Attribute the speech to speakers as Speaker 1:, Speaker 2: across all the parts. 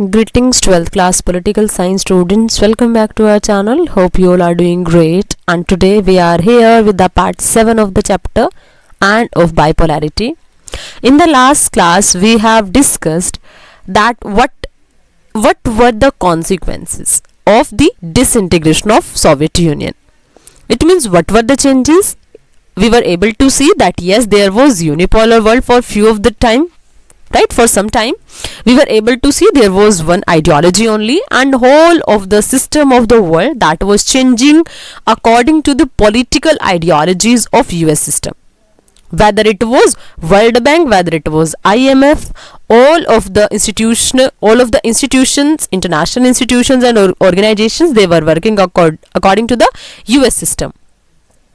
Speaker 1: Greetings 12th class political science students, welcome back to our channel. Hope you all are doing great, and today we are here with the part 7 of the chapter and of bipolarity. In the last class we have discussed that what were the consequences of the disintegration of Soviet Union. It means what were the changes. We were able to see that yes, there was unipolar world for few of the time, right? For some time we were able to see there was one ideology only, and whole of the system of the world that was changing according to the political ideologies of US system, whether it was World Bank, whether it was IMF, all of the institutions, international institutions and organizations, they were working according to the US system,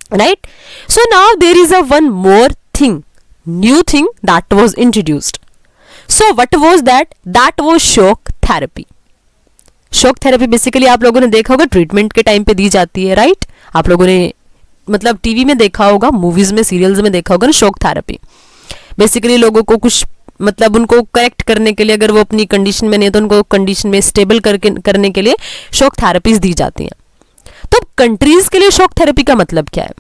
Speaker 1: right? So now there is a one more thing, new thing that was introduced. So what was that? That was shock therapy. Shock therapy basically आप लोगों ने देखा होगा treatment के time पे दी जाती है, right? आप लोगों ने मतलब टीवी में देखा होगा, मूवीज में, सीरियल्स में देखा होगा ना शॉक थेरेपी. बेसिकली लोगों को कुछ मतलब उनको करेक्ट करने के लिए, अगर वो अपनी कंडीशन में नहीं है तो उनको कंडीशन में स्टेबल करने के लिए शॉक थेरेपीज दी जाती हैं. तो कंट्रीज के लिए शॉक थेरेपी का मतलब क्या है?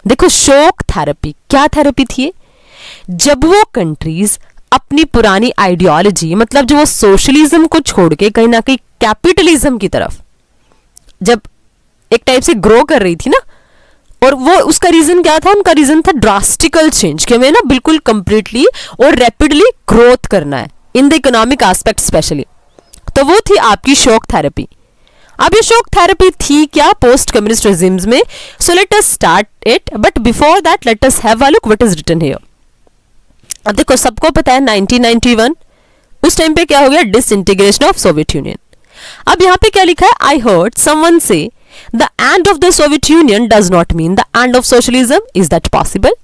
Speaker 1: देखो, शॉक थेरेपी क्या थेरेपी थी? जब वो कंट्रीज अपनी पुरानी आइडियोलॉजी, मतलब जो वो सोशलिज्म को छोड़ के कहीं ना कहीं कैपिटलिज्म की तरफ जब एक टाइप से ग्रो कर रही थी ना, और वो उसका रीजन क्या था? उनका रीजन था ड्रास्टिकल चेंज, कि हमें ना बिल्कुल कंप्लीटली और रैपिडली ग्रोथ करना है in the economic aspect specially. तो वो थी आपकी शॉक थेरेपी. अब ये शॉक थेरेपी थी क्या? पोस्ट कम्युनिस्ट रेजिम्स में. So let us start it, but before that let us have a look what is written here. अब देखो, सबको पता है 1991 उस टाइम पे क्या हो गया? Disintegration of Soviet union. अब यहाँ पे क्या लिखा है? आई हर्ड समवन से the end of the Soviet union does not mean the end of socialism. Is that possible?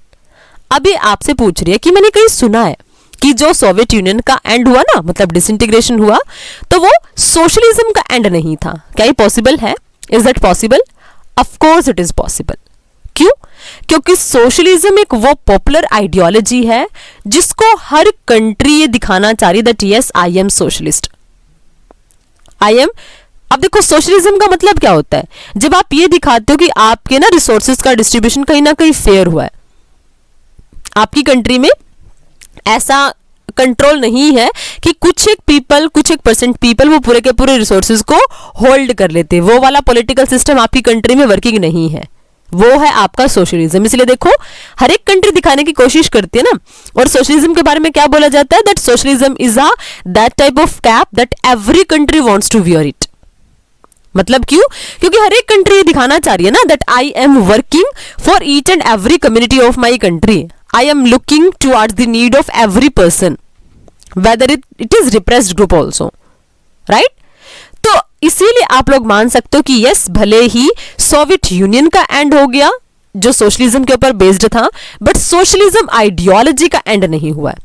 Speaker 1: अभी आपसे पूछ रही है कि मैंने कहीं सुना है कि जो सोवियत यूनियन का एंड हुआ ना, मतलब डिसइंटीग्रेशन हुआ, तो वो सोशलिज्म का एंड नहीं था. क्या ये पॉसिबल है? Is that possible? Of course it is possible. क्यों? क्योंकि सोशलिज्म एक वो पॉपुलर आइडियोलॉजी है जिसको हर कंट्री ये दिखाना चाह रही that yes I am socialist, I am. अब देखो, सोशलिज्म का मतलब क्या होता है? जब आप ये दिखाते हो कि आपके ना रिसोर्सेज का डिस्ट्रीब्यूशन कहीं ना कहीं फेयर हुआ है, आपकी कंट्री में ऐसा कंट्रोल नहीं है कि कुछ एक परसेंट पीपल वो पूरे के पूरे रिसोर्सेज को होल्ड कर लेते. वो वाला पॉलिटिकल सिस्टम आपकी कंट्री में वर्किंग नहीं है. वो है आपका सोशलिज्म. इसलिए देखो, हर एक कंट्री दिखाने की कोशिश करती है ना. और सोशलिज्म के बारे में क्या बोला जाता है? That socialism is a that type of cap that every country wants to wear it. मतलब क्यों? क्योंकि हर एक कंट्री दिखाना चाह रही है ना that I am working for each and every community of my country. I am looking towards the need of every person, whether it is repressed group also, right? तो इसीलिए आप लोग मान सकते हो कि यस, भले ही सोवियत यूनियन का एंड हो गया जो सोशलिज्म के ऊपर बेस्ड था, बट सोशलिज्म आइडियोलॉजी का एंड नहीं हुआ है.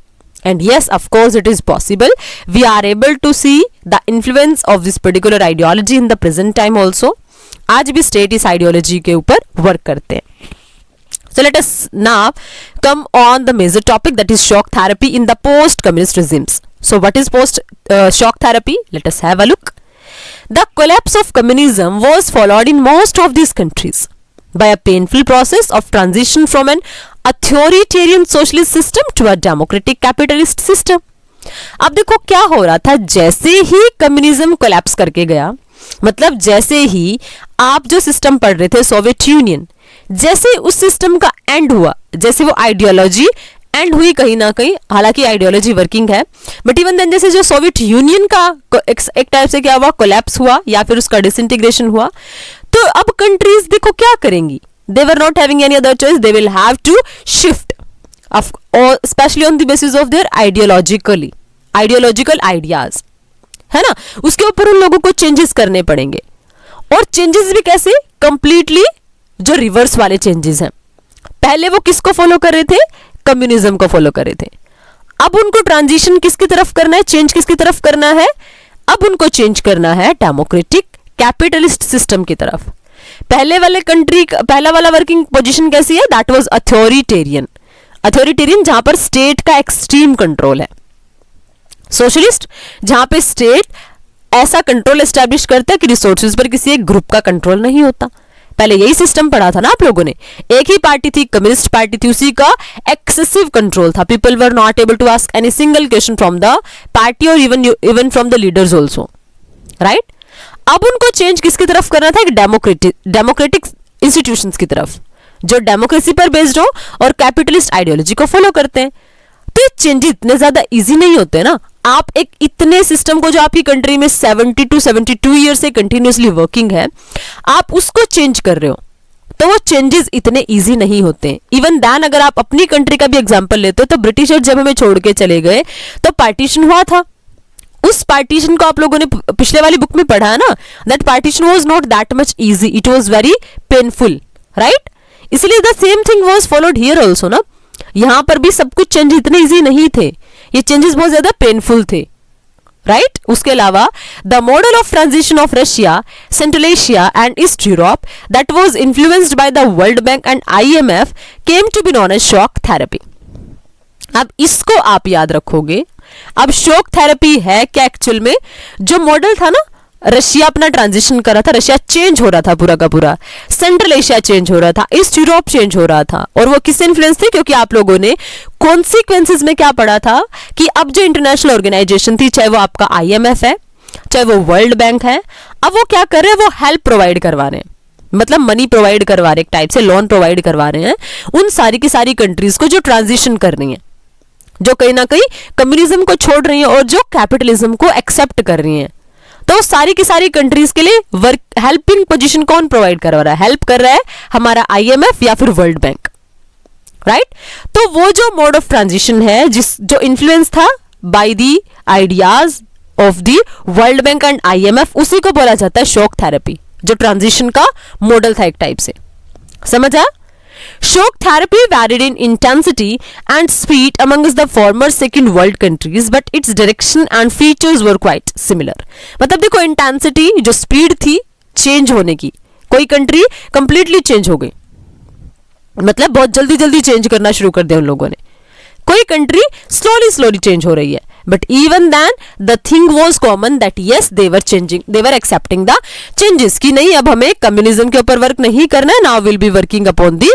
Speaker 1: And yes, of course it is possible. We are able to see the influence of this particular ideology in the present time also. आज भी स्टेट इस आइडियोलॉजी के ऊपर वर्क करते हैं. So let us now come on the major topic, that is shock therapy in the post-communist regimes. So what is shock therapy? Let us have a look. The collapse of communism was followed in most of these countries by a painful process of transition from an authoritarian socialist system to a democratic capitalist system. अब देखो क्या हो रहा था. जैसे ही communism collapse करके गया, मतलब जैसे ही आप जो सिस्टम पढ़ रहे थे सोवियत यूनियन, जैसे उस सिस्टम का एंड हुआ, जैसे वो आइडियोलॉजी एंड हुई कहीं ना कहीं, हालांकि आइडियोलॉजी वर्किंग है, बट इवन देन जैसे जो सोवियत यूनियन का एक टाइप से क्या हुआ, कोलैप्स हुआ या फिर उसका डिसइंटीग्रेशन हुआ, तो अब कंट्रीज देखो क्या करेंगी. They were not having any other choice, they will have to shift, specially on the basis of their ideological ideas, है ना. उसके ऊपर उन लोगों को चेंजेस करने पड़ेंगे. और चेंजेस भी कैसे? कंप्लीटली जो रिवर्स वाले चेंजेस हैं. पहले वो किसको फॉलो कर रहे थे? कम्युनिज्म को फॉलो कर रहे थे. अब उनको ट्रांजिशन किसकी तरफ करना है? चेंज किसकी तरफ करना है? अब उनको चेंज करना है डेमोक्रेटिक कैपिटलिस्ट सिस्टम की तरफ. पहले वाले कंट्री, पहला वाला वर्किंग पोजीशन कैसी है? दैट वाज अथॉरिटेरियन, जहां पर स्टेट का एक्सट्रीम कंट्रोल है. सोशलिस्ट जहां पे स्टेट ऐसा कंट्रोल एस्टैब्लिश करता है कि रिसोर्सेज पर किसी एक ग्रुप का कंट्रोल नहीं होता। पहले यही सिस्टम पढ़ा था ना आप लोगों ने, एक ही पार्टी थी, कम्युनिस्ट पार्टी थी, उसी का एक्सेसिव कंट्रोल था। People were not able to ask any single question from the party और even from the leaders also, right. अब उनको चेंज किसकी तरफ करना था, एक डेमोक्रेटिक इंस्टीट्यूशंस की तरफ, जो डेमोक्रेसी पर बेस्ड हो और कैपिटलिस्ट आइडियोलॉजी को फॉलो करते हैं। तो ये चेंजेस इतने ज्यादा इजी नहीं होते ना। आप एक इतने सिस्टम को जो आपकी कंट्री में 70 to 72 ईयर से कंटिन्यूसली वर्किंग है, आप उसको चेंज कर रहे हो, तो वो चेंजेस इतने इजी नहीं होते। इवन दैन अगर आप अपनी कंट्री का भी एग्जांपल लेते हो, तो ब्रिटिशर्स जब हमें छोड़ के चले गए तो पार्टीशन हुआ था। उस पार्टीशन को आप लोगों ने पिछले वाली बुक में पढ़ा है ना, that partition was not that much easy, it was very painful, right. इसलिए the same thing was followed here also ना, यहां पर भी सब कुछ चेंज इतने इजी नहीं थे, ये चेंजेस बहुत ज्यादा पेनफुल थे, राइट। उसके अलावा the model of transition of Russia, Central Asia and East Europe that was influenced by the World Bank and IMF came to be known as shock therapy. अब इसको आप याद रखोगे। अब शॉक थेरेपी है क्या एक्चुअल में, जो मॉडल था ना, रशिया अपना ट्रांजिशन कर रहा था, रशिया चेंज हो रहा था पूरा का पूरा, सेंट्रल एशिया चेंज हो रहा था, ईस्ट यूरोप चेंज हो रहा था, और वो किससे इन्फ्लुएंस थे, क्योंकि आप लोगों ने कॉन्सिक्वेंसेस में क्या पढ़ा था कि अब जो इंटरनेशनल ऑर्गेनाइजेशन थी, चाहे वो आपका आईएमएफ है, चाहे वो वर्ल्ड बैंक है, अब वो क्या कर रहे हैं, वो हेल्प प्रोवाइड करवा रहे हैं, मतलब मनी प्रोवाइड करवा रहे हैं, एक टाइप से लोन प्रोवाइड करवा रहे हैं उन सारी की सारी कंट्रीज को जो ट्रांजिशन कर रही हैं, जो कहीं ना कहीं कम्युनिज्म को छोड़ रही हैं और जो कैपिटलिज्म को एक्सेप्ट कर रही हैं। तो सारी की सारी कंट्रीज के लिए वर्क हेल्पिंग पोजीशन कौन प्रोवाइड करवा रहा है, हेल्प कर रहा है हमारा आईएमएफ या फिर वर्ल्ड बैंक, राइट। तो वो जो मोड ऑफ ट्रांजिशन है, जो इन्फ्लुएंस था by the ideas of the World Bank and IMF, उसी को बोला जाता है शॉक थेरेपी, जो ट्रांजिशन का मॉडल था एक टाइप से, समझ आया। Shock therapy varied in intensity and speed amongst the former second world countries, but its direction and features were quite similar. मतलब देखो इंटेंसिटी, जो स्पीड थी चेंज होने की, कोई कंट्री कंप्लीटली चेंज हो गई, मतलब बहुत जल्दी जल्दी चेंज करना शुरू कर दिया उन लोगों ने, कोई कंट्री स्लोली स्लोली चेंज हो रही है, but even then the thing was common that yes they were changing, they were accepting the changes, कि नहीं अब हमें कम्युनिज्म के ऊपर वर्क नहीं करना है, now will be working upon the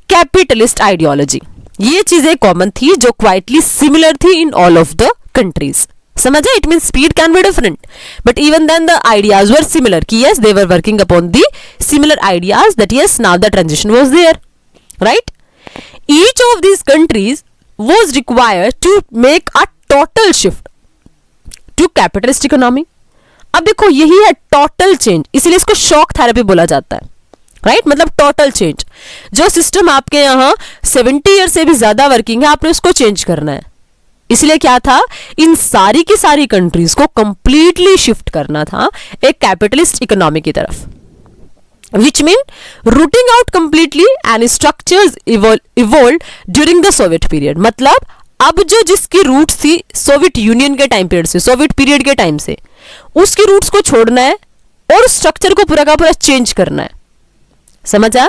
Speaker 1: capitalist ideology. ये चीजें कॉमन थी जो क्वाइटली सिमिलर थी in all of the countries, समझा। It mean speed can be different, but even then the ideas were similar, कि yes they were working upon the similar ideas, that yes now the transition was there, right. Each of these countries was required to make a total shift to capitalist economy। अब देखो यही है total change, इसीलिए इसको shock therapy बोला जाता है, right. मतलब टोटल चेंज, जो सिस्टम आपके यहाँ 70 ईयर से भी ज्यादा वर्किंग है, आपने उसको चेंज करना है। इसलिए क्या था, इन सारी की सारी कंट्रीज को कंप्लीटली शिफ्ट करना था एक कैपिटलिस्ट इकोनॉमी की तरफ, which mean rooting out completely and structures evolved during the Soviet period। मतलब अब जो जिसकी रूट्स थी सोवियत यूनियन के टाइम पीरियड से, सोवियत पीरियड के टाइम से, उसकी रूट्स को छोड़ना है और स्ट्रक्चर को पूरा का पूरा चेंज करना है, समझा।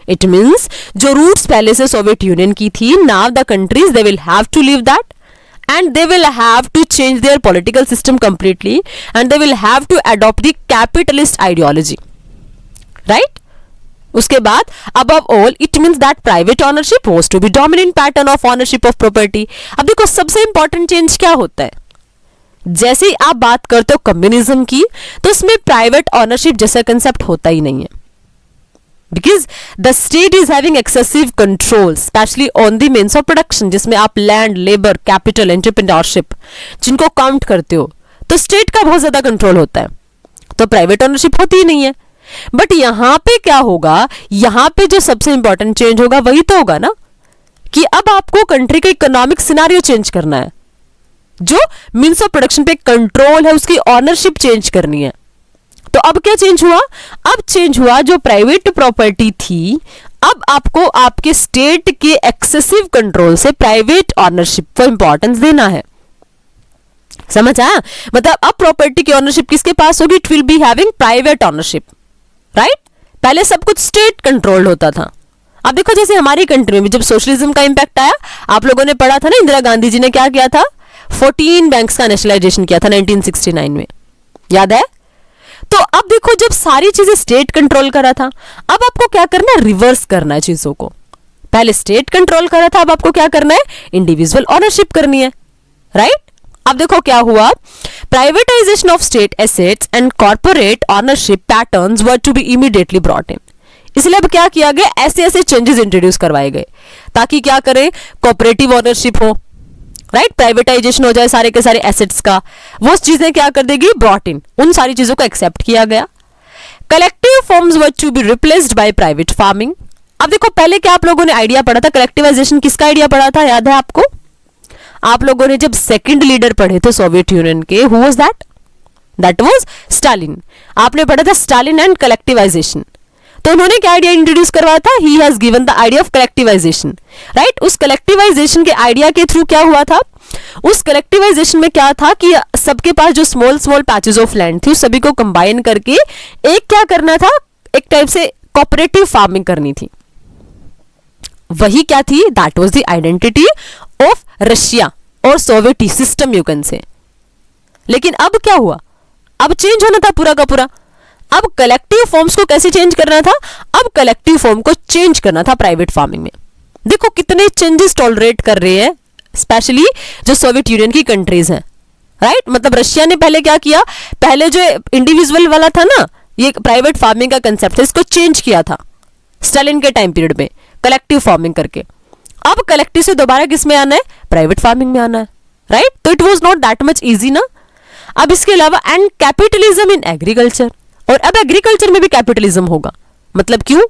Speaker 1: इट मीन्स जो रूट्स पहले से सोवियत यूनियन की थी, now the countries they will have to leave that and they will have to change their political system completely and they will have to adopt the capitalist ideology, right. उसके बाद above all it means that private ownership was to be dominant pattern of ownership of property। अब देखो सबसे important change क्या होता है, जैसे ही आप बात करते हो कम्युनिज्म की, तो उसमें प्राइवेट ऑनरशिप जैसा कंसेप्ट होता ही नहीं है, because the state is having excessive control specially on the means of production, जिसमें आप लैंड, लेबर, कैपिटल, एंटरप्रेन्योरशिप जिनको काउंट करते हो, तो स्टेट का बहुत ज्यादा कंट्रोल होता है, तो प्राइवेट ऑनरशिप होती ही नहीं है। बट यहां पे क्या होगा, यहां पे जो सबसे इंपॉर्टेंट चेंज होगा वही तो होगा ना, कि अब आपको कंट्री का इकोनॉमिक सिनेरियो चेंज करना है, जो मीन्स ऑफ प्रोडक्शन पे कंट्रोल है उसकी ऑनरशिप चेंज करनी है। तो अब क्या चेंज हुआ, अब चेंज हुआ जो प्राइवेट प्रॉपर्टी थी, अब आपको आपके स्टेट के एक्सेसिव कंट्रोल से प्राइवेट ऑनरशिप को इंपॉर्टेंस देना है, समझ आया। मतलब अब प्रॉपर्टी की ऑनरशिप किसके पास होगी, it will be having private ownership, right. पहले सब कुछ स्टेट कंट्रोल्ड होता था। अब देखो जैसे हमारी कंट्री में जब सोशलिज्म का इंपैक्ट आया, आप लोगों ने पढ़ा था ना, इंदिरा गांधी जी ने क्या किया था, 14 बैंक्स का नेशनलाइजेशन किया था 1969 में, याद है? तो अब देखो, जब सारी चीजें स्टेट कंट्रोल करा था, अब आपको क्या करना है, रिवर्स करना है चीजों को। पहले स्टेट कंट्रोल करा था, अब आपको क्या करना है, इंडिविजुअल ओनरशिप करनी है, राइट? अब देखो क्या हुआ, privatisation of state assets and corporate ownership patterns were to be immediately brought in. इसलिए अब क्या किया गया, ऐसे ऐसे चेंजेस इंट्रोड्यूस करवाए गए ताकि क्या करें, कोऑपरेटिव ओनरशिप हो, राइट? प्राइवेटाइजेशन हो जाए सारे के सारे एसेट्स का, वो चीजें क्या कर देगी, ब्रॉट इन, उन सारी चीजों को एक्सेप्ट किया गया। Collective forms were to be replaced by private farming. अब देखो, पहले क्या आप लोगों ने आइडिया पढ़ा था, कलेक्टिवाइजेशन किसका आइडिया पढ़ा था, याद है आपको? आप लोगों ने जब सेकंड लीडर पढ़े थे सोवियत यूनियन के, who was that? That was Stalin. आपने पढ़ा था स्टालिन एंड कलेक्टिवाइजेशन। तो उन्होंने क्या आइडिया इंट्रोड्यूस करवाया था, he has given the idea of collectivisation, right? उस कलेक्टिवाइजेशन के आइडिया के थ्रू क्या हुआ था, उस कलेक्टिवाइजेशन में क्या था कि सबके पास जो small small patches of land थी, उस सभी को कंबाइन करके एक क्या करना था, एक टाइप से कोऑपरेटिव फार्मिंग करनी थी। वही क्या थी, that was the identity of Russia और Soviet system, you can say. लेकिन अब क्या हुआ, अब चेंज होना था पूरा का पूरा। अब कलेक्टिव फॉर्म्स को कैसे चेंज करना था, अब कलेक्टिव फॉर्म को चेंज करना था प्राइवेट फार्मिंग में। देखो कितने चेंजेस टॉलरेट कर रहे हैं, स्पेशली जो सोवियत यूनियन की कंट्रीज हैं, राइट? मतलब रशिया ने पहले क्या किया, पहले जो इंडिविजुअल वाला था ना, ये प्राइवेट फार्मिंग का कंसेप्ट है, इसको चेंज किया था स्टालिन के टाइम पीरियड में कलेक्टिव फार्मिंग करके। अब कलेक्टिव से दोबारा किस में आना है, प्राइवेट फार्मिंग में आना है, राइट? तो it was not that much easy ना। अब इसके अलावा एंड कैपिटलिज्म इन एग्रीकल्चर, और अब एग्रीकल्चर में भी कैपिटलिज्म होगा। मतलब क्यों,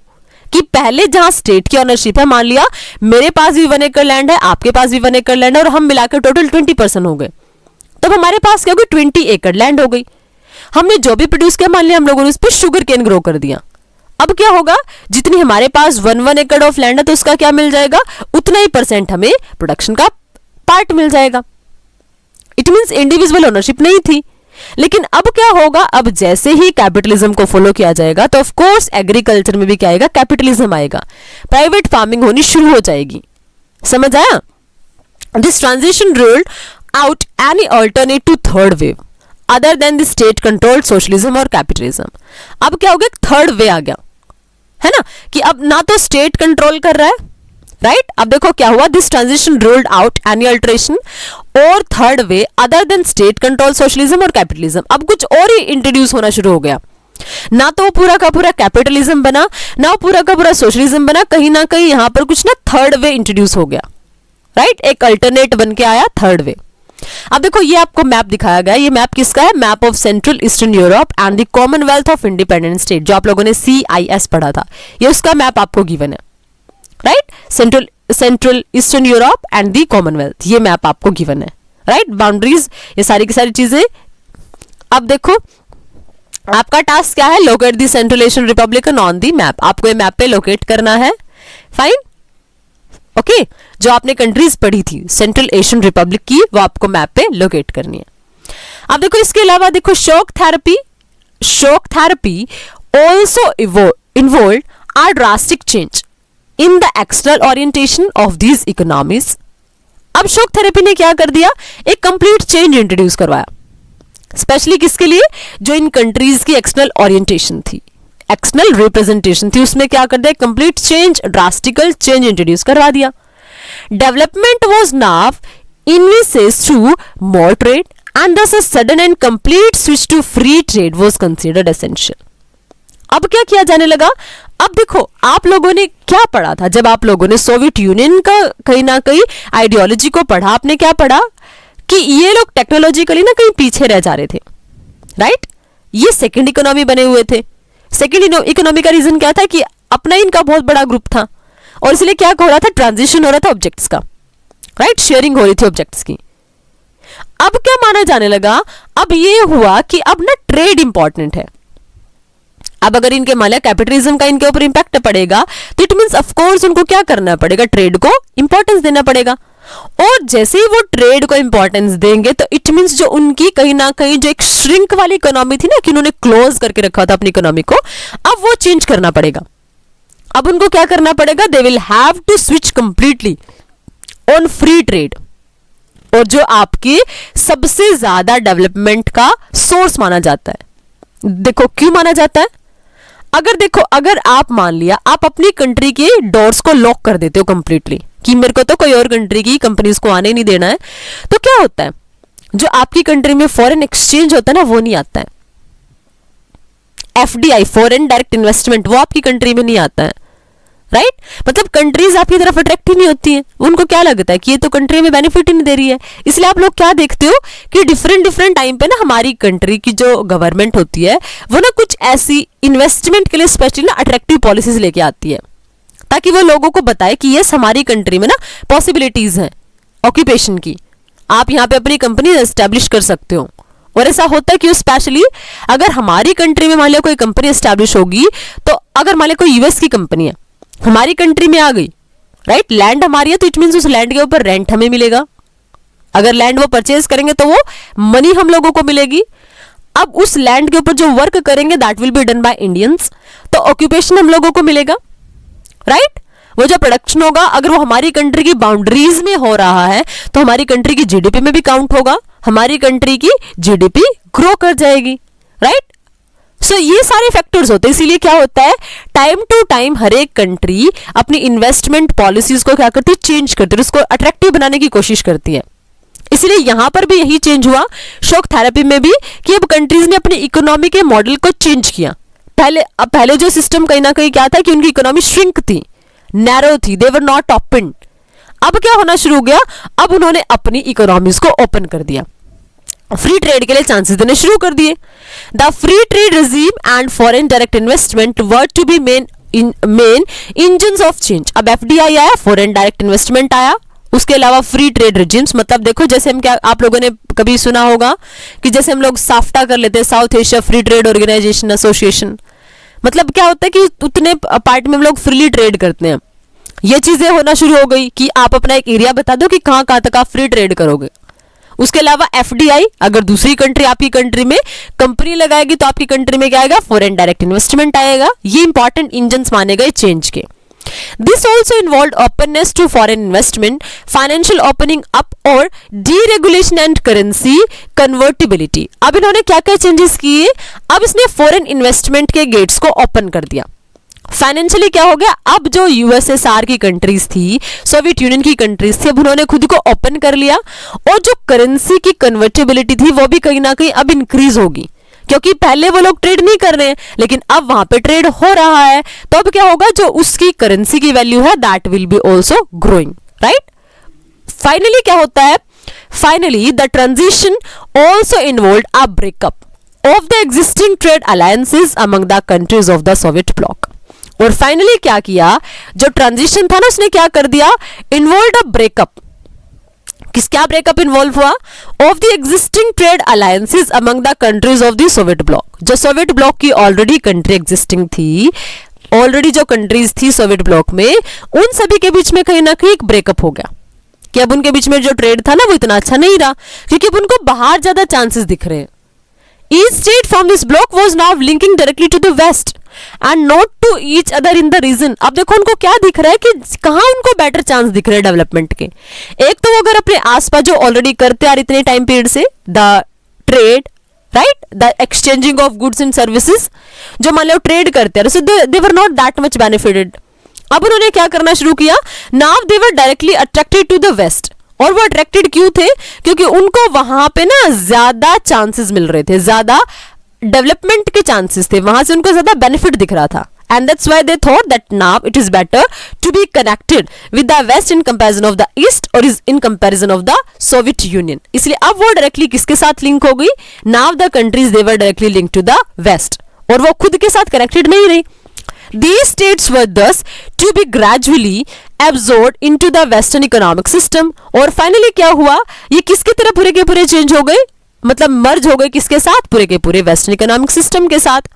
Speaker 1: कि पहले जहां स्टेट की ओनरशिप है, मान लिया मेरे पास भी 1 एकड़ लैंड है, आपके पास भी 1 एकड़ लैंड है, और हम मिलाकर टोटल 20% हो गए, तब हमारे पास क्या हो गई, 20 एकड़ लैंड हो गई। हमने जो भी प्रोड्यूस किया, मान लिया हम लोगों ने उस पर शुगर केन ग्रो कर दिया। अब क्या होगा, जितनी हमारे पास 1 एकड़ ऑफ लैंड है, तो उसका क्या मिल जाएगा, उतना ही % हमें प्रोडक्शन का पार्ट मिल जाएगा। इट मींस इंडिविजुअल ओनरशिप नहीं थी। लेकिन अब क्या होगा, अब जैसे ही कैपिटलिज्म को फॉलो किया जाएगा, तो ऑफ कोर्स एग्रीकल्चर में भी क्या आएगा, कैपिटलिज्म आएगा, प्राइवेट फार्मिंग होनी शुरू हो जाएगी। समझ आया? This transition ruled out any alternate to third wave other than the state controlled socialism और कैपिटलिज्म। अब क्या हो गया, थर्ड वे आ गया, है ना, कि अब ना तो स्टेट कंट्रोल कर रहा है, राइट? अब देखो क्या हुआ, this transition ruled out any alteration or third way other than state control socialism और कैपिटलिज्म। अब कुछ और ही इंट्रोड्यूस होना शुरू हो गया, ना तो पूरा का पूरा कैपिटलिज्म बना, ना पूरा का पूरा सोशलिज्म बना, कहीं ना कहीं यहां पर कुछ ना थर्ड वे इंट्रोड्यूस हो गया, राइट? एक अल्टरनेट बन के आया थर्ड वे। अब देखो ये आपको मैप दिखाया गया, ये मैप किसका है, map of central eastern Europe and the Commonwealth of independent state, जो आप लोगों ने CIS पढ़ा था, ये उसका मैप आपको गिवन है, right? Central eastern Europe and the Commonwealth, ये मैप आपको गिवन है, राइट? बाउंड्रीज, ये सारी की सारी चीजें। अब देखो आपका टास्क क्या है, locate the central Asian Republican on the map. आपको ये मैप पे लोकेट करना है, फाइन, ओके? जो आपने कंट्रीज पढ़ी थी सेंट्रल एशियन रिपब्लिक की, वो आपको मैप पे लोकेट करनी है। अब देखो इसके अलावा देखो shock therapy also involve are drastic change in the external orientation of these economies. अब शॉक थेरेपी ने क्या कर दिया, एक कंप्लीट चेंज इंट्रोड्यूस करवाया, स्पेशली किसके लिए, जो इन कंट्रीज की एक्सटर्नल ओरिएंटेशन थी, एक्सटर्नल रिप्रेजेंटेशन थी, उसमें क्या कर दिया, complete change, drastical change introduce करवा दिया। Development was now envisaged through more trade and thus a sudden and complete switch to free trade was considered essential। अब क्या किया जाने लगा, अब देखो आप लोगों ने क्या पढ़ा था, जब आप लोगों ने सोवियत यूनियन का कहीं ना कहीं आइडियोलॉजी को पढ़ा, आपने क्या पढ़ा कि ये लोग टेक्नोलॉजिकली ना कहीं पीछे रह जा रहे थे, राइट? ये सेकंड इकोनॉमी बने हुए थे। सेकंड इकोनॉमी का रीजन क्या था कि अपना इनका बहुत बड़ा ग्रुप था, और इसलिए क्या हो रहा था, ट्रांजिशन हो रहा था ऑब्जेक्ट्स का, राइट? शेयरिंग हो रही थी ऑब्जेक्ट्स की। अब क्या माना जाने लगा, अब ये हुआ कि अब ना ट्रेड इंपॉर्टेंट है। अब अगर इनके मान लिया कैपिटलिज्म का इनके ऊपर इंपैक्ट पड़ेगा, तो इट मींस ऑफ कोर्स उनको क्या करना पड़ेगा, ट्रेड को इंपॉर्टेंस देना पड़ेगा। और जैसे ही वो ट्रेड को इंपॉर्टेंस देंगे, तो इट मींस जो उनकी कहीं ना कहीं जो एक श्रिंक वाली इकोनॉमी थी ना, कि उन्होंने क्लोज करके रखा था अपनी इकोनॉमी को, अब वो चेंज करना पड़ेगा। अब उनको क्या करना पड़ेगा, they will have to switch completely on free trade, और जो आपके सबसे ज्यादा डेवलपमेंट का सोर्स माना जाता है। देखो क्यों माना जाता है, अगर देखो अगर आप मान लिया आप अपनी कंट्री के डोर्स को लॉक कर देते हो कंप्लीटली कि मेरे को तो कोई और कंट्री की कंपनीज को आने नहीं देना है, तो क्या होता है, जो आपकी कंट्री में फॉरेन एक्सचेंज होता है ना वो नहीं आता है। एफडीआई, फॉरेन डायरेक्ट इन्वेस्टमेंट, वो आपकी कंट्री में नहीं आता है, राइट मतलब कंट्रीज आपकी तरफ अट्रैक्ट ही नहीं होती है। उनको क्या लगता है कि ये तो कंट्री में बेनिफिट ही नहीं दे रही है। इसलिए आप लोग क्या देखते हो कि डिफरेंट डिफरेंट टाइम पे ना हमारी कंट्री की जो गवर्नमेंट होती है वो ना कुछ ऐसी इन्वेस्टमेंट के लिए स्पेशली ना अट्रैक्टिव पॉलिसीज लेके आती है, ताकि वो लोगों को बताए कि यस हमारी कंट्री में ना पॉसिबिलिटीज हैं ऑक्यूपेशन की, आप यहाँ पे अपनी कंपनी एस्टेब्लिश कर सकते हो। और ऐसा होता है कि स्पेशली अगर हमारी कंट्री में मान लिया कोई कंपनी एस्टेब्लिश होगी, तो अगर मान लिया कोई यूएस की कंपनी है हमारी कंट्री में आ गई, राइट, लैंड हमारी है तो इट मींस उस लैंड के ऊपर रेंट हमें मिलेगा। अगर लैंड वो परचेज करेंगे तो वो मनी हम लोगों को मिलेगी। अब उस लैंड के ऊपर जो वर्क करेंगे that will be done by Indians, तो ऑक्यूपेशन हम लोगों को मिलेगा, राइट। वो जो प्रोडक्शन होगा अगर वो हमारी कंट्री की बाउंड्रीज में हो रहा है तो हमारी कंट्री की जीडीपी में भी काउंट होगा, हमारी कंट्री की जीडीपी ग्रो कर जाएगी, राइट। सो ये सारे फैक्टर्स होते हैं। इसीलिए क्या होता है, टाइम टू टाइम हर एक कंट्री अपनी इन्वेस्टमेंट पॉलिसीज को क्या करती है, चेंज करती है, उसको अट्रैक्टिव बनाने की कोशिश करती है। इसलिए यहां पर भी यही चेंज हुआ शॉक थेरेपी में भी कि अब कंट्रीज ने अपनी इकोनॉमी के मॉडल को चेंज किया। पहले जो सिस्टम कहीं ना कहीं क्या था कि उनकी इकोनॉमी श्रिंक थी, नैरो थी, दे वर नॉट ओपन। अब क्या होना शुरू हो गया, अब उन्होंने अपनी इकोनॉमीज को ओपन कर दिया, फ्री ट्रेड के लिए चांसेस देने शुरू कर दिए। The free trade regime and foreign direct investment were to be main engines of change. अब एफडीआई आया, फॉरेन डायरेक्ट इन्वेस्टमेंट आया, उसके अलावा फ्री ट्रेड रिजीम्स, मतलब देखो जैसे हम क्या आप लोगों ने कभी सुना होगा कि जैसे हम लोग साफ्टा कर लेते हैं, South Asia free trade organisation association, मतलब क्या होता है कि उतने पार्ट में हम लोग फ्रीली ट्रेड करते हैं। ये चीजें होना शुरू हो गई कि आप अपना एक एरिया बता दो कि कहां कहां तक आप फ्री ट्रेड करोगे। उसके अलावा एफडीआई, अगर दूसरी कंट्री आपकी कंट्री में कंपनी लगाएगी तो आपकी कंट्री में क्या आएगा, फॉरेन डायरेक्ट इन्वेस्टमेंट आएगा। ये इंपॉर्टेंट इंजन्स माने गए चेंज के। This also involved openness to foreign investment, financial opening up और deregulation and currency convertibility। अब इन्होंने क्या क्या चेंजेस किए, अब इसने फॉरेन इन्वेस्टमेंट के गेट्स को ओपन कर दिया। फाइनेंशियली क्या हो गया, अब जो यूएसएसआर की कंट्रीज थी, सोवियत यूनियन की कंट्रीज थी, अब उन्होंने खुद को ओपन कर लिया और जो करेंसी की कन्वर्टेबिलिटी थी वो भी कहीं ना कहीं अब इंक्रीज होगी, क्योंकि पहले वो लोग ट्रेड नहीं कर रहे हैं लेकिन अब वहां पे ट्रेड हो रहा है, तो अब क्या होगा, जो उसकी करेंसी की वैल्यू है that will be also growing, right. Finally क्या होता है, finally the transition also involved a breakup of the existing trade alliances among the countries of the Soviet block. और फाइनली क्या किया, जो ट्रांजिशन था ना उसने क्या कर दिया, इन्वॉल्व अ ब्रेकअप। क्या ब्रेकअप इन्वॉल्व हुआ, of the existing trade alliances among the countries of the Soviet block. जो सोवियत ब्लॉक की ऑलरेडी कंट्री एग्जिस्टिंग थी, ऑलरेडी जो कंट्रीज थी सोवियत ब्लॉक में, उन सभी के बीच में कहीं ना कहीं एक ब्रेकअप हो गया कि अब उनके बीच में जो ट्रेड था ना वो इतना अच्छा नहीं रहा, क्योंकि अब उनको बाहर ज्यादा चांसेस दिख रहे हैं। Each state from this block was now linking directly to the west and not to each other in the region। अब देखो उनको क्या दिख रहा है कि कहां उनको बेटर चांस दिख रहे हैं डेवलपमेंट के। एक तो वो अगर अपने आसपास जो ऑलरेडी करते आ रहे इतने टाइम पीरियड से, the trade, right, the exchanging of goods and services, जो मान लो ट्रेड करते हैं, so they were not that much benefited. अब उन्होंने क्या करना शुरू किया, now they were directly attracted to the west. और वो अट्रैक्टेड क्यों थे, क्योंकि उनको वहां पे ना ज्यादा चांसेस मिल रहे थे, ज्यादा डेवलपमेंट के चांसेस थे, वहां से उनको ज्यादा बेनिफिट दिख रहा था। And that's why they thought that now it is better to be connected with the west in comparison of the east और in comparison of the Soviet Union. इसलिए अब वो डायरेक्टली किसके साथ लिंक हो गई, now the countries they were directly link to the west, और वो खुद के साथ कनेक्टेड नहीं रही। These states were thus to be gradually absorbed into the Western economic system। और फाइनली क्या हुआ, ये किसके तरह पूरे के पूरे चेंज हो गए, मतलब मर्ज हो गए किसके साथ, पूरे के पूरे वेस्टर्न इकोनॉमिक सिस्टम के साथ।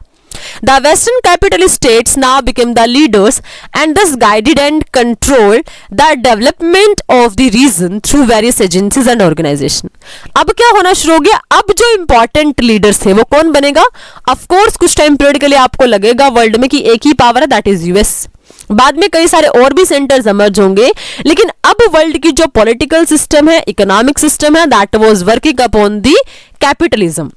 Speaker 1: The Western capitalist states now became the leaders and thus guided and controlled the development of the region through various agencies and organizations। अब क्या होना शुरू हो गया, अब जो इंपॉर्टेंट लीडर्स थे वो कौन बनेगा, ऑफ कोर्स कुछ टाइम पीरियड के लिए आपको लगेगा वर्ल्ड में कि एक ही पावर है, दैट इज यूएस। बाद में कई सारे और भी सेंटर्स इमर्ज होंगे, लेकिन अब वर्ल्ड की जो पॉलिटिकल सिस्टम है, इकोनॉमिक सिस्टम है, that was working upon the capitalism.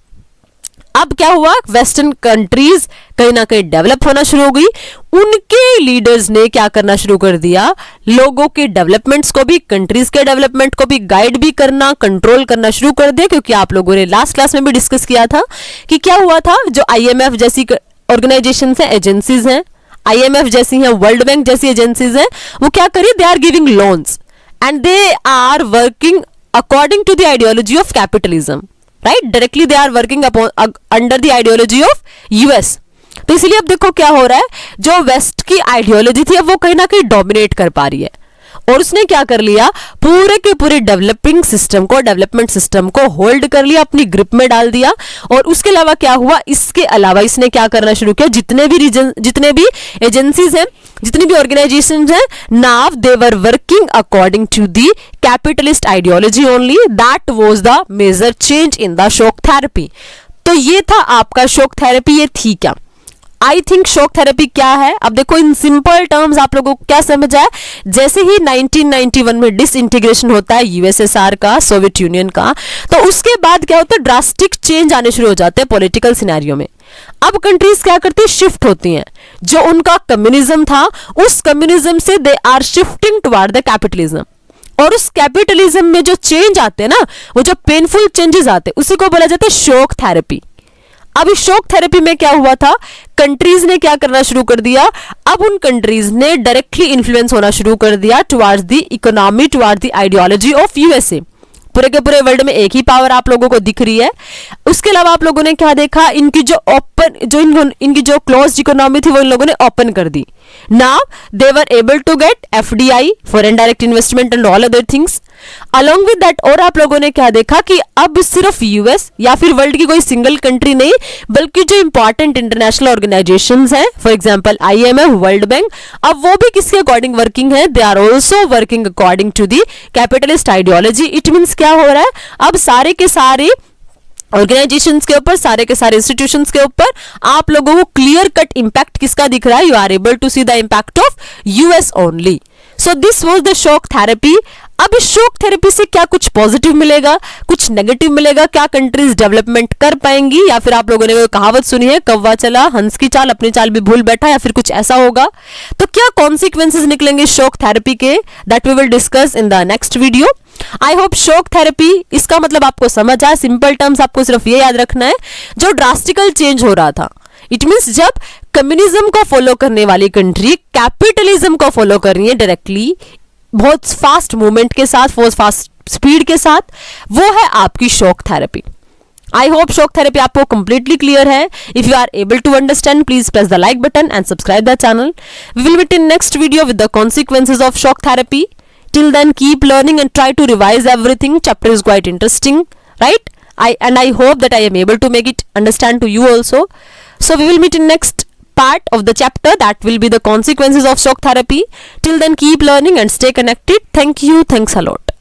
Speaker 1: अब क्या हुआ, वेस्टर्न कंट्रीज कहीं ना कहीं डेवलप होना शुरू हो गई। उनके लीडर्स ने क्या करना शुरू कर दिया, लोगों के डेवलपमेंट्स को भी, कंट्रीज के डेवलपमेंट को भी गाइड भी करना, कंट्रोल करना शुरू कर दिया। क्योंकि आप लोगों ने लास्ट क्लास में भी डिस्कस किया था कि क्या हुआ था, जो IMF जैसी ऑर्गेनाइजेशन है, एजेंसीज हैं, IMF जैसी हैं, वर्ल्ड बैंक जैसी एजेंसीज हैं, वो क्या करी, they are giving loans and they are working according to the ideology of capitalism, right. Directly they are working upon under the ideology of US। तो इसलिए अब देखो क्या हो रहा है, जो वेस्ट की आइडियोलॉजी थी अब वो कहीं ना कहीं डोमिनेट कर पा रही है, और उसने क्या कर लिया, पूरे के पूरे डेवलपिंग सिस्टम को, डेवलपमेंट सिस्टम को होल्ड कर लिया, अपनी ग्रिप में डाल दिया। और उसके अलावा क्या हुआ, इसके अलावा इसने क्या करना शुरू किया, जितने भी एजेंसीज हैं, जितनी भी ऑर्गेनाइजेशंस हैं, now they were working according to the capitalist ideology only. That was the major change in the shock therapy. तो ये था आपका शॉक थेरेपी। ये थी क्या, आई थिंक शॉक थेरेपी क्या है। अब देखो इन सिंपल टर्म्स आप लोगों को क्या समझ आया, जैसे ही 1991 में डिसइंटीग्रेशन होता है USSR का, सोवियत यूनियन का, तो उसके बाद क्या होता है, ड्रास्टिक चेंज आने शुरू हो जाते हैं पॉलिटिकल सिनेरियो में। अब कंट्रीज क्या करती है, शिफ्ट होती हैं। जो उनका कम्युनिज्म था, उस कम्युनिज्म से they are shifting toward the capitalism. और उस कैपिटलिज्म में जो चेंज आते हैं ना, वो जो पेनफुल चेंजेस आते हैं, उसी को बोला जाता है शॉक थेरेपी। अब इस शॉक थेरेपी में क्या हुआ था, कंट्रीज ने क्या करना शुरू कर दिया, अब उन कंट्रीज ने डायरेक्टली इन्फ्लुएंस होना शुरू कर दिया towards the economy, towards the ideology of USA। पूरे के पूरे वर्ल्ड में एक ही पावर आप लोगों को दिख रही है। उसके अलावा आप लोगों ने क्या देखा, इनकी जो क्लोज्ड इकोनॉमी थी वो इन लोगों ने ओपन कर दी। Now they were able to get FDI, foreign direct investment and all other things. Along with that और आप लोगों ने क्या देखा कि अब सिर्फ US या फिर वर्ल्ड की कोई सिंगल कंट्री नहीं, बल्कि जो इंपॉर्टेंट इंटरनेशनल ऑर्गेनाइजेशंस हैं, for example IMF, World Bank, अब वो भी किसके अकॉर्डिंग वर्किंग है, they are also working according to the capitalist ideology. It means क्या हो रहा है, अब सारे के सारे ऑर्गेनाइजेशंस के ऊपर, सारे के सारे इंस्टीट्यूशंस के ऊपर आप लोगों को क्लियर कट इंपैक्ट किसका दिख रहा है, you are able to see the impact of US only. So this was the shock therapy. अब इस शॉक थेरेपी से क्या कुछ पॉजिटिव मिलेगा, कुछ नेगेटिव मिलेगा, क्या कंट्रीज डेवलपमेंट कर पाएंगी, या फिर आप लोगों ने वो कहावत सुनी है, कौवा चला हंस की चाल, अपनी चाल भी भूल बैठा, या फिर कुछ ऐसा होगा। तो क्या कॉन्सिक्वेंसेस निकलेंगे शॉक थेरेपी के, that we will discuss in the next video. I hope shock therapy इसका मतलब आपको समझ आया। सिंपल टर्म्स आपको सिर्फ ये याद रखना है, जो ड्रास्टिकल चेंज हो रहा था, इट मीन्स जब कम्युनिज्म को फॉलो करने वाली कंट्री कैपिटलिज्म को फॉलो कर रही है डायरेक्टली, बहुत फास्ट मूवमेंट के साथ, बहुत फास्ट स्पीड के साथ, वो है आपकी shock therapy. I hope shock therapy आपको कंप्लीटली क्लियर है। If you are able to understand, please press the like button and subscribe the channel. We will meet in next video with the consequences of shock therapy. Till then, keep learning and try to revise everything. Chapter is quite interesting, right? I hope that I am able to make it understand to you also. So we will meet in next part of the chapter, that will be the consequences of shock therapy. Till then, keep learning and stay connected. Thank you. Thanks a lot.